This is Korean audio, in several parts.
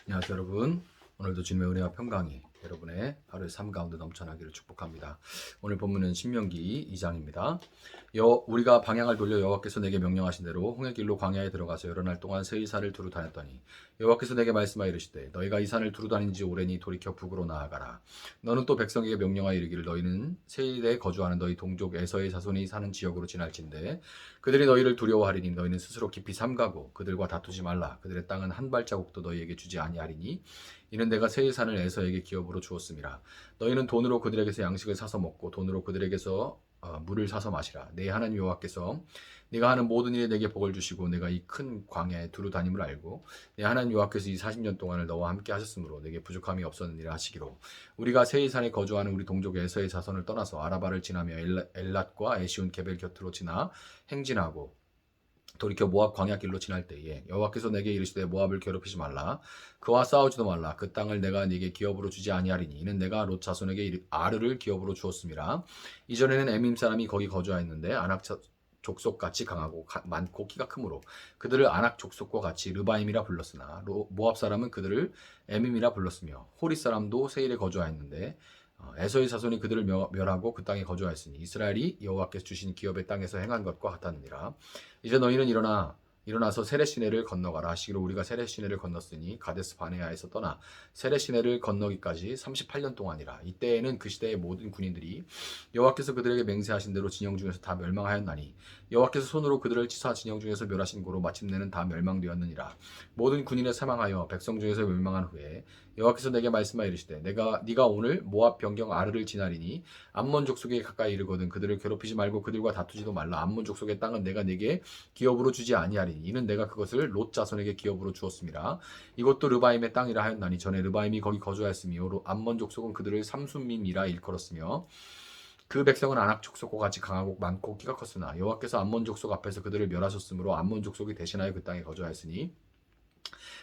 안녕하세요 여러분. 오늘도 주님의 은혜와 평강이 여러분의 하루의 삶 가운데 넘쳐나기를 축복합니다. 오늘 본문은 신명기 2장입니다. 우리가 방향을 돌려 여호와께서 내게 명령하신 대로 홍해 길로 광야에 들어가서 여러 날 동안 세이산을 두루 다녔더니 여호와께서 내게 말씀하여 이르시되 너희가 이 산을 두루 다닌 지 오래니 돌이켜 북으로 나아가라. 너는 또 백성에게 명령하여 이르기를 너희는 세일에 거주하는 너희 동족 에서의 자손이 사는 지역으로 지날진대 그들이 너희를 두려워하리니 너희는 스스로 깊이 삼가고 그들과 다투지 말라. 그들의 땅은 한 발자국도 너희에게 주지 아니하리니 이는 내가 세일산을 에서에게 기업으로 주었음이라. 너희는 돈으로 그들에게서 양식을 사서 먹고 돈으로 그들에게서 물을 사서 마시라. 내 하나님 여호와께서 네가 하는 모든 일에 내게 복을 주시고 내가 이 큰 광야에 두루 다님을 알고 내 하나님 여호와께서 이 40년 동안을 너와 함께 하셨으므로 내게 부족함이 없었느니라 하시기로 우리가 세일산에 거주하는 우리 동족 에서의 자손을 떠나서 아라바를 지나며 엘랏과 에시온 게벨 곁으로 지나 행진하고 돌이켜 모압 광야길로 지날 때에 여호와께서 내게 이르시되 모압을 괴롭히지 말라 그와 싸우지도 말라 그 땅을 내가 네게 기업으로 주지 아니하리니 이는 내가 롯 자손에게 아르를 기업으로 주었음이라. 이전에는 에밈 사람이 거기 거주하였는데 아낙 족속같이 강하고 많고 키가 크므로 그들을 아낙 족속과 같이 르바임이라 불렀으나 모압 사람은 그들을 에밈이라 불렀으며 호리 사람도 세일에 거주하였는데 에서의 자손이 그들을 멸하고 그 땅에 거주하였으니 이스라엘이 여호와께서 주신 기업의 땅에서 행한 것과 같았느니라. 이제 너희는 일어나서 세렛 시내를 건너가라 하시기로 우리가 세렛 시내를 건넜으니 가데스 바네아에서 떠나 세렛 시내를 건너기까지 38년 동안이라. 이때에는 그 시대의 모든 군인들이 여호와께서 그들에게 맹세하신 대로 진영 중에서 다 멸망하였나니 여호와께서 손으로 그들을 치사 진영 중에서 멸하신 고로 마침내는 다 멸망되었느니라. 모든 군인을 사망하여 백성 중에서 멸망한 후에 여호와께서 내게 말씀하여 이르시되 네가 오늘 모압 변경 아르를 지나리니 암몬 족속에 가까이 이르거든 그들을 괴롭히지 말고 그들과 다투지도 말라. 암몬 족속의 땅은 내가 네게 기업으로 주지 아니하리니 이는 내가 그것을 롯 자손에게 기업으로 주었음이라. 이것도 르바임의 땅이라 하였나니 전에 르바임이 거기 거주하였으며 암몬 족속은 그들을 삼순밈이라 일컬었으며 그 백성은 아낙 족속과 같이 강하고 많고 키가 컸으나 여호와께서 암몬 족속 앞에서 그들을 멸하셨으므로 암몬 족속이 대신하여 그 땅에 거주하였으니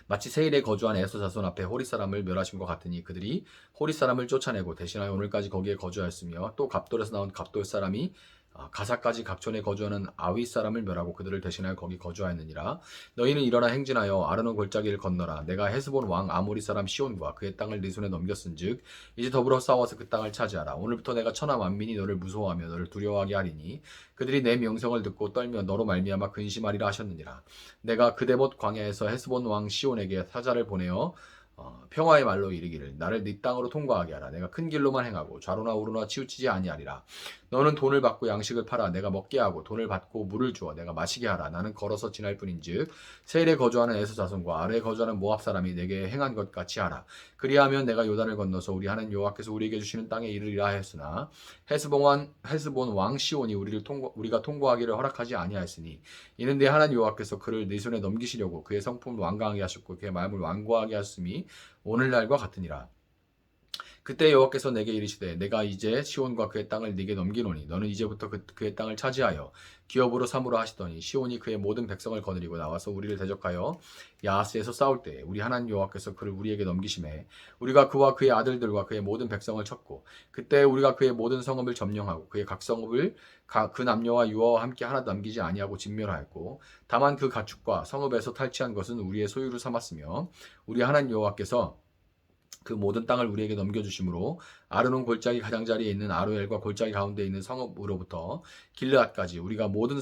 마치 세일에 거주한 에서 자손 앞에 호리 사람을 멸하신 것 같으니 그들이 호리 사람을 쫓아내고 대신하여 오늘까지 거기에 거주하였으며 또 갑돌에서 나온 갑돌 사람이 가사까지 각촌에 거주하는 아위 사람을 멸하고 그들을 대신하여 거기 거주하였느니라. 너희는 일어나 행진하여 아르논 골짜기를 건너라. 내가 헤스본 왕 아모리 사람 시온과 그의 땅을 네 손에 넘겼은즉 이제 더불어 싸워서 그 땅을 차지하라. 오늘부터 내가 천하 만민이 너를 무서워하며 너를 두려워하게 하리니 그들이 내 명성을 듣고 떨며 너로 말미암아 근심하리라 하셨느니라. 내가 그데못 광야에서 헤스본 왕 시온에게 사자를 보내어 평화의 말로 이르기를 나를 네 땅으로 통과하게 하라. 내가 큰 길로만 행하고 좌로나 우로나 치우치지 아니하리라. 너는 돈을 받고 양식을 팔아 내가 먹게 하고 돈을 받고 물을 주어 내가 마시게 하라. 나는 걸어서 지날 뿐인즉 세일에 거주하는 에서 자손과 아래에 거주하는 모압 사람이 내게 행한 것 같이 하라. 그리하면 내가 요단을 건너서 우리 하나님 여호와께서 우리에게 주시는 땅에 이르리라 했으나 헤스본 왕 시온이 우리가 통과하기를 허락하지 아니하였으니 이는 내 하나님 여호와께서 그를 네 손에 넘기시려고 그의 성품을 완강하게 하셨고 그의 마음을 완고하게 하셨음이 오늘날과 같으니라. 그때 여호와께서 내게 이르시되 내가 이제 시온과 그의 땅을 네게 넘기노니 너는 이제부터 그의 땅을 차지하여 기업으로 삼으라 하시더니 시온이 그의 모든 백성을 거느리고 나와서 우리를 대적하여 야하스에서 싸울 때에 우리 하나님 여호와께서 그를 우리에게 넘기심에 우리가 그와 그의 아들들과 그의 모든 백성을 쳤고 그때 우리가 그의 모든 성읍을 점령하고 그의 각 성읍을 그 남녀와 유아와 함께 하나도 남기지 아니하고 진멸하였고 다만 그 가축과 성읍에서 탈취한 것은 우리의 소유로 삼았으며 우리 하나님 여호와께서 그 모든 땅을 우리에게 넘겨주심으로 아르논 골짜기 가장자리에 있는 아로엘과 골짜기 가운데 있는 성읍으로부터 길르앗까지 우리가 모든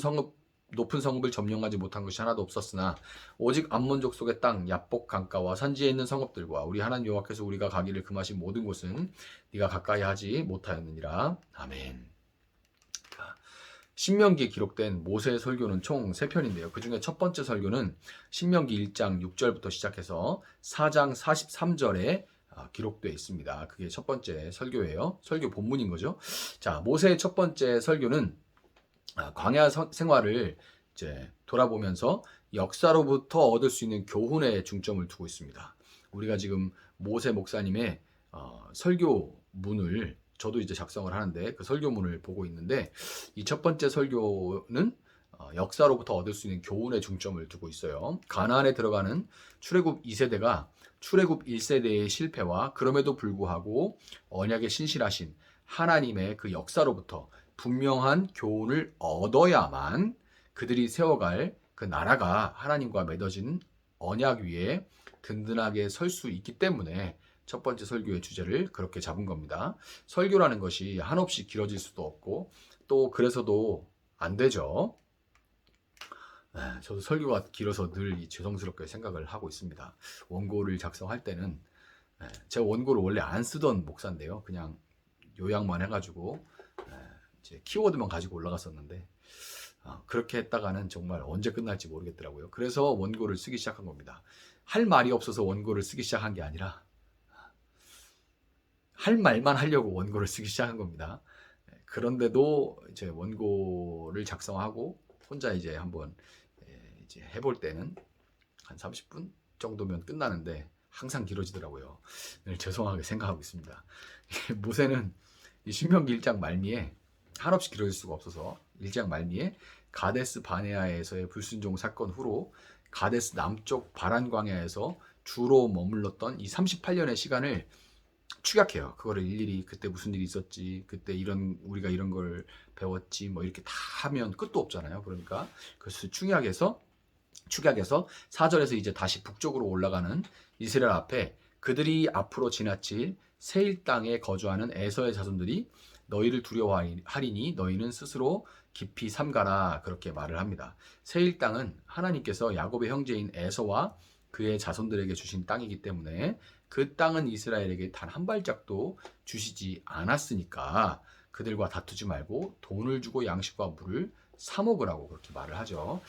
높은 성읍을 점령하지 못한 것이 하나도 없었으나 오직 암몬 족속의 땅 야복 강가와 산지에 있는 성읍들과 우리 하나님 여호와께서 우리가 가기를 금하신 모든 곳은 네가 가까이 하지 못하였느니라. 아멘. 신명기에 기록된 모세의 설교는 총 3편인데요. 그 중에 첫 번째 설교는 신명기 1장 6절부터 시작해서 4장 43절에 기록되어 있습니다. 그게 첫 번째 설교예요. 설교 본문인 거죠. 자, 모세의 첫 번째 설교는 광야 생활을 이제 돌아보면서 역사로부터 얻을 수 있는 교훈에 중점을 두고 있습니다. 우리가 지금 모세 목사님의 설교문을 저도 이제 작성을 하는데 그 설교문을 보고 있는데 이 첫 번째 설교는 역사로부터 얻을 수 있는 교훈에 중점을 두고 있어요. 가나안에 들어가는 출애굽 2세대가 출애굽 1세대의 실패와 그럼에도 불구하고 언약에 신실하신 하나님의 그 역사로부터 분명한 교훈을 얻어야만 그들이 세워갈 그 나라가 하나님과 맺어진 언약 위에 든든하게 설 수 있기 때문에 첫 번째 설교의 주제를 그렇게 잡은 겁니다. 설교라는 것이 한없이 길어질 수도 없고 또 그래서도 안 되죠. 저도 설교가 길어서 늘 죄송스럽게 생각을 하고 있습니다. 원고를 작성할 때는 제가 원고를 원래 안 쓰던 목사인데요. 그냥 요약만 해가지고 이제 키워드만 가지고 올라갔었는데 그렇게 했다가는 정말 언제 끝날지 모르겠더라고요. 그래서 원고를 쓰기 시작한 겁니다. 할 말이 없어서 원고를 쓰기 시작한 게 아니라 할 말만 하려고 원고를 쓰기 시작한 겁니다. 그런데도 이제 원고를 작성하고 혼자 이제 한번 이제 해볼 때는 한 30분 정도면 끝나는데 항상 길어지더라고요. 늘 죄송하게 생각하고 있습니다. 모세는 신명기 1장 말미에 한없이 길어질 수가 없어서 1장 말미에 가데스 바네아에서의 불순종 사건 후로 가데스 남쪽 바란 광야에서 주로 머물렀던 이 38년의 시간을 축약해요. 그거를 일일이 그때 무슨 일이 있었지, 그때 우리가 이런 걸 배웠지, 뭐 이렇게 다 하면 끝도 없잖아요. 그러니까 그것을 축약해서 4절에서 이제 다시 북쪽으로 올라가는 이스라엘 앞에 그들이 앞으로 지나칠 세일 땅에 거주하는 에서의 자손들이 너희를 두려워하리니 너희는 스스로 깊이 삼가라, 그렇게 말을 합니다. 세일 땅은 하나님께서 야곱의 형제인 에서와 그의 자손들에게 주신 땅이기 때문에 그 땅은 이스라엘에게 단 한 발짝도 주시지 않았으니까 그들과 다투지 말고 돈을 주고 양식과 물을 사 먹으라고 그렇게 말을 하죠.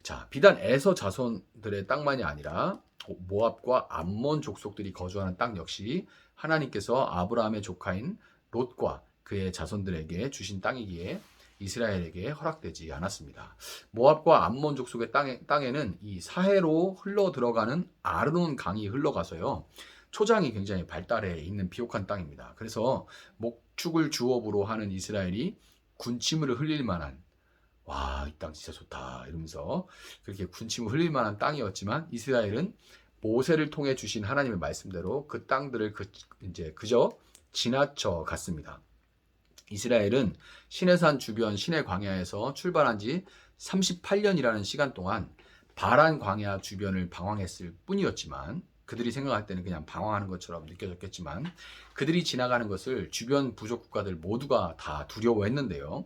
자, 비단 에서 자손들의 땅만이 아니라 모압과 암몬 족속들이 거주하는 땅 역시 하나님께서 아브라함의 조카인 롯과 그의 자손들에게 주신 땅이기에 이스라엘에게 허락되지 않았습니다. 모압과 암몬 족속의 땅에는 이 사해로 흘러 들어가는 아르논 강이 흘러가서요, 초장이 굉장히 발달해 있는 비옥한 땅입니다. 그래서 목축을 주업으로 하는 이스라엘이 군침을 흘릴 만한, 와, 이 땅 진짜 좋다 이러면서 그렇게 군침을 흘릴 만한 땅이었지만 이스라엘은 모세를 통해 주신 하나님의 말씀대로 그 땅들을 그저 지나쳐 갔습니다. 이스라엘은 시내산 주변 시내 광야에서 출발한 지 38년이라는 시간 동안 바란 광야 주변을 방황했을 뿐이었지만, 그들이 생각할 때는 그냥 방황하는 것처럼 느껴졌겠지만 그들이 지나가는 것을 주변 부족 국가들 모두가 다 두려워했는데요.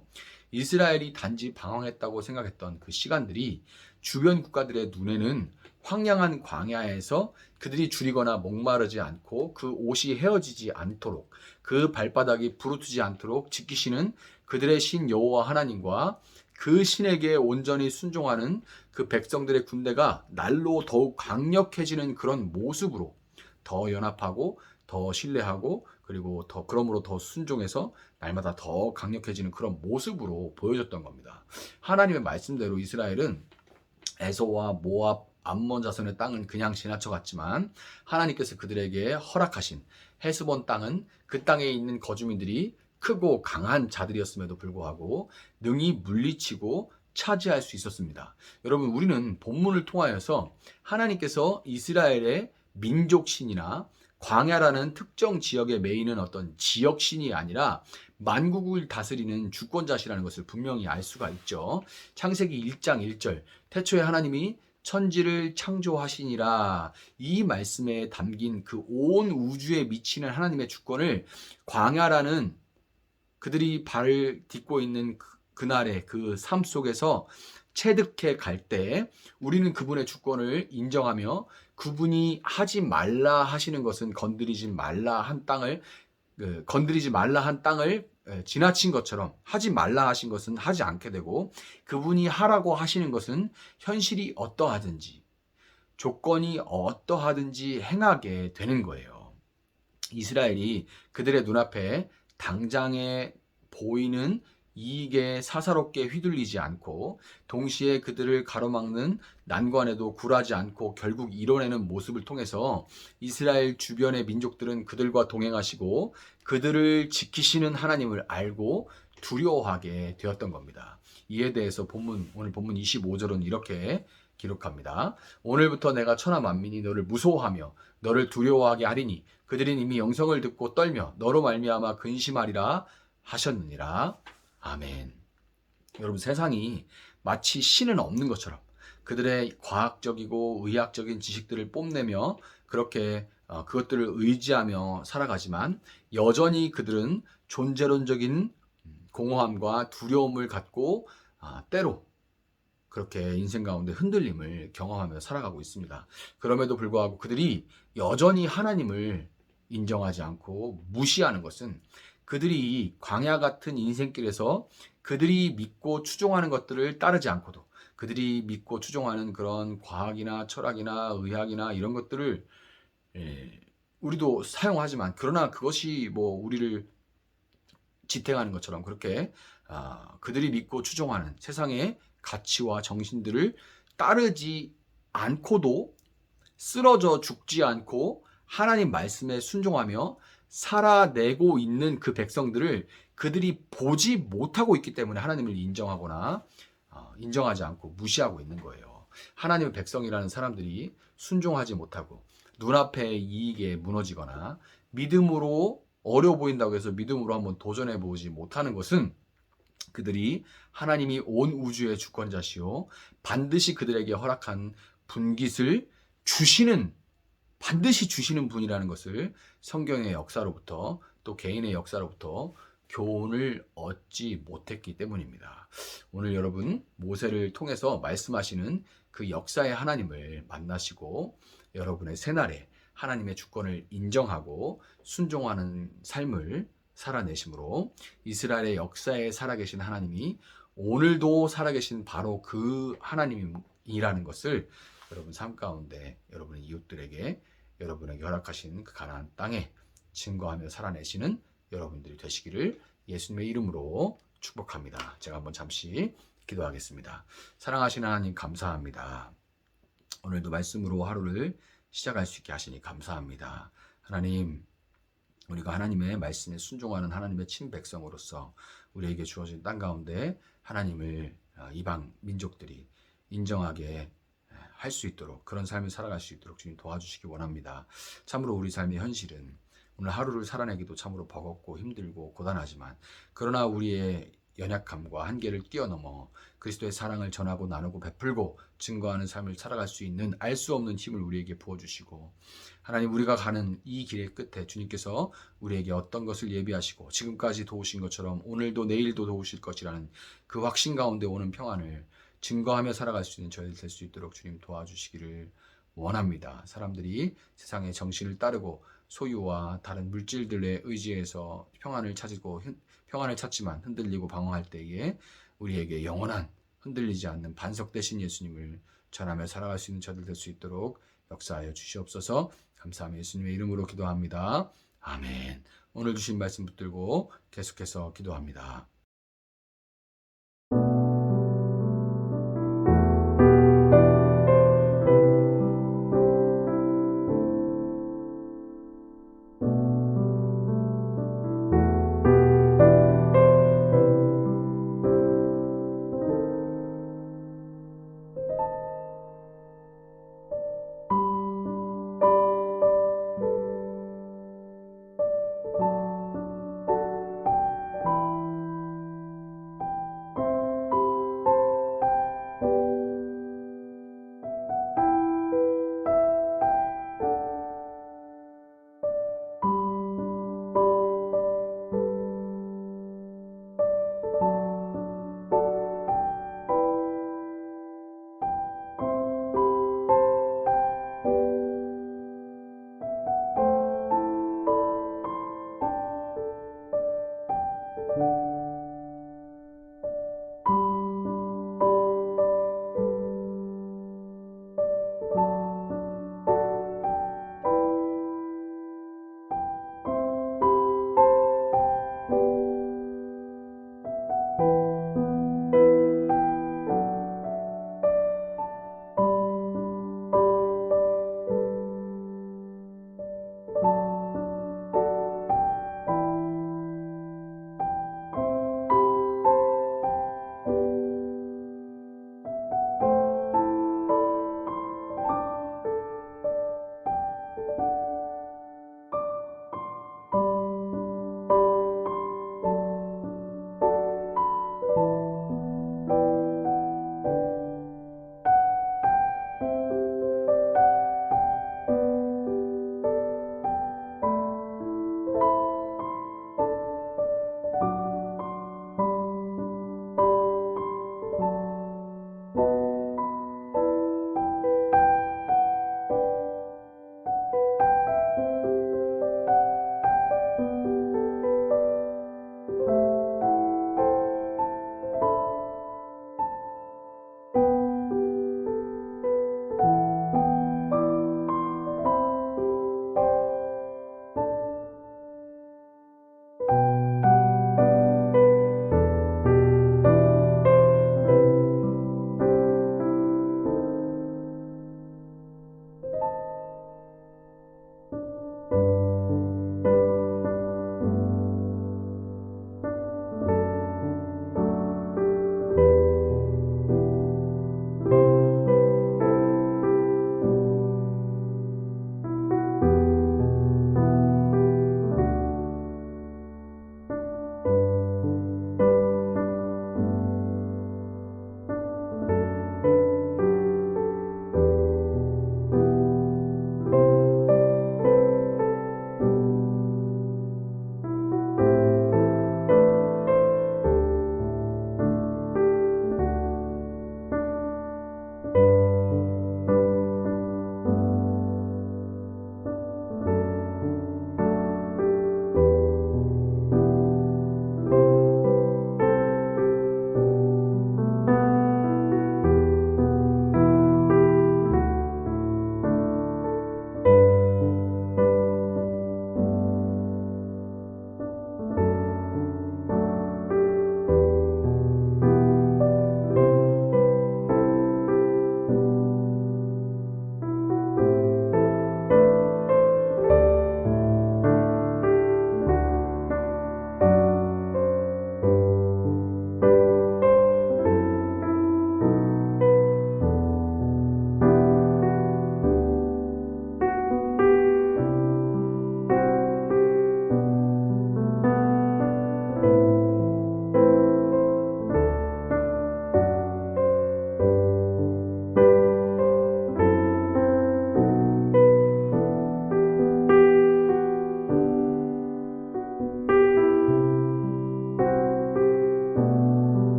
이스라엘이 단지 방황했다고 생각했던 그 시간들이 주변 국가들의 눈에는 황량한 광야에서 그들이 줄이거나 목마르지 않고 그 옷이 헤어지지 않도록, 그 발바닥이 부르트지 않도록 지키시는 그들의 신 여호와 하나님과 그 신에게 온전히 순종하는 그 백성들의 군대가 날로 더욱 강력해지는 그런 모습으로 더 연합하고 더 신뢰하고 그리고 그러므로 더 순종해서 날마다 더 강력해지는 그런 모습으로 보여줬던 겁니다. 하나님의 말씀대로 이스라엘은 에서와 모압, 암몬 자손의 땅은 그냥 지나쳐 갔지만 하나님께서 그들에게 허락하신 헤스본 땅은 그 땅에 있는 거주민들이 크고 강한 자들이었음에도 불구하고 능히 물리치고 차지할 수 있었습니다. 여러분, 우리는 본문을 통하여서 하나님께서 이스라엘의 민족신이나 광야라는 특정 지역에 매이는 어떤 지역신이 아니라 만국을 다스리는 주권자시라는 것을 분명히 알 수가 있죠. 창세기 1장 1절, 태초에 하나님이 천지를 창조하시니라, 이 말씀에 담긴 그 온 우주에 미치는 하나님의 주권을 광야라는 그들이 발을 딛고 있는 그날의 그 삶 속에서 체득해 갈 때 우리는 그분의 주권을 인정하며 그분이 하지 말라 하시는 것은 건드리지 말라 한 땅을 지나친 것처럼 하지 말라 하신 것은 하지 않게 되고, 그분이 하라고 하시는 것은 현실이 어떠하든지 조건이 어떠하든지 행하게 되는 거예요. 이스라엘이 그들의 눈앞에 당장에 보이는 이익에 사사롭게 휘둘리지 않고 동시에 그들을 가로막는 난관에도 굴하지 않고 결국 이뤄내는 모습을 통해서 이스라엘 주변의 민족들은 그들과 동행하시고 그들을 지키시는 하나님을 알고 두려워하게 되었던 겁니다. 이에 대해서 오늘 본문 25절은 이렇게 기록합니다. 오늘부터 내가 천하 만민이 너를 무서워하며 너를 두려워하게 하리니 그들은 이미 영성을 듣고 떨며 너로 말미암아 근심하리라 하셨느니라. 아멘. 여러분, 세상이 마치 신은 없는 것처럼, 그들의 과학적이고 의학적인 지식들을 뽐내며 그렇게 그것들을 의지하며 살아가지만 여전히 그들은 존재론적인 공허함과 두려움을 갖고 때로 그렇게 인생 가운데 흔들림을 경험하며 살아가고 있습니다. 그럼에도 불구하고 그들이 여전히 하나님을 인정하지 않고 무시하는 것은 그들이 광야 같은 인생길에서 그들이 믿고 추종하는 것들을 따르지 않고도 그들이 믿고 추종하는 그런 과학이나 철학이나 의학이나 이런 것들을 우리도 사용하지만 그러나 그것이 뭐 우리를 지탱하는 것처럼 그렇게 그들이 믿고 추종하는 세상의 가치와 정신들을 따르지 않고도 쓰러져 죽지 않고 하나님 말씀에 순종하며 살아내고 있는 그 백성들을 그들이 보지 못하고 있기 때문에 하나님을 인정하거나 인정하지 않고 무시하고 있는 거예요. 하나님의 백성이라는 사람들이 순종하지 못하고 눈앞의 이익에 무너지거나 믿음으로 어려워 보인다고 해서 믿음으로 한번 도전해 보지 못하는 것은 그들이 하나님이 온 우주의 주권자시오 반드시 그들에게 허락한 분깃을 반드시 주시는 분이라는 것을 성경의 역사로부터 또 개인의 역사로부터 교훈을 얻지 못했기 때문입니다. 오늘 여러분 모세를 통해서 말씀하시는 그 역사의 하나님을 만나시고 여러분의 새날에 하나님의 주권을 인정하고 순종하는 삶을 살아내심으로 이스라엘의 역사에 살아계신 하나님이 오늘도 살아계신 바로 그 하나님이라는 것을 여러분 삶 가운데 여러분의 이웃들에게 여러분에게 허락하신 그 가나안 땅에 증거하며 살아내시는 여러분들이 되시기를 예수님의 이름으로 축복합니다. 제가 한번 잠시 기도하겠습니다. 사랑하시는 하나님 감사합니다. 오늘도 말씀으로 하루를 시작할 수 있게 하시니 감사합니다. 하나님, 우리가 하나님의 말씀에 순종하는 하나님의 친백성으로서 우리에게 주어진 땅 가운데 하나님을 이방 민족들이 인정하게 할 수 있도록 그런 삶을 살아갈 수 있도록 주님 도와주시기 원합니다. 참으로 우리 삶의 현실은 오늘 하루를 살아내기도 참으로 버겁고 힘들고 고단하지만 그러나 우리의 연약함과 한계를 뛰어넘어 그리스도의 사랑을 전하고 나누고 베풀고 증거하는 삶을 살아갈 수 있는 알 수 없는 힘을 우리에게 부어주시고 하나님 우리가 가는 이 길의 끝에 주님께서 우리에게 어떤 것을 예비하시고 지금까지 도우신 것처럼 오늘도 내일도 도우실 것이라는 그 확신 가운데 오는 평안을 증거하며 살아갈 수 있는 저희들 될 수 있도록 주님 도와주시기를 원합니다. 사람들이 세상의 정신을 따르고 소유와 다른 물질들의 의지에서 평안을 찾지만 흔들리고 방황할 때에 우리에게 영원한 흔들리지 않는 반석 되신 예수님을 전하며 살아갈 수 있는 저들 될 수 있도록 역사하여 주시옵소서. 감사하며 예수님의 이름으로 기도합니다. 아멘. 오늘 주신 말씀 붙들고 계속해서 기도합니다.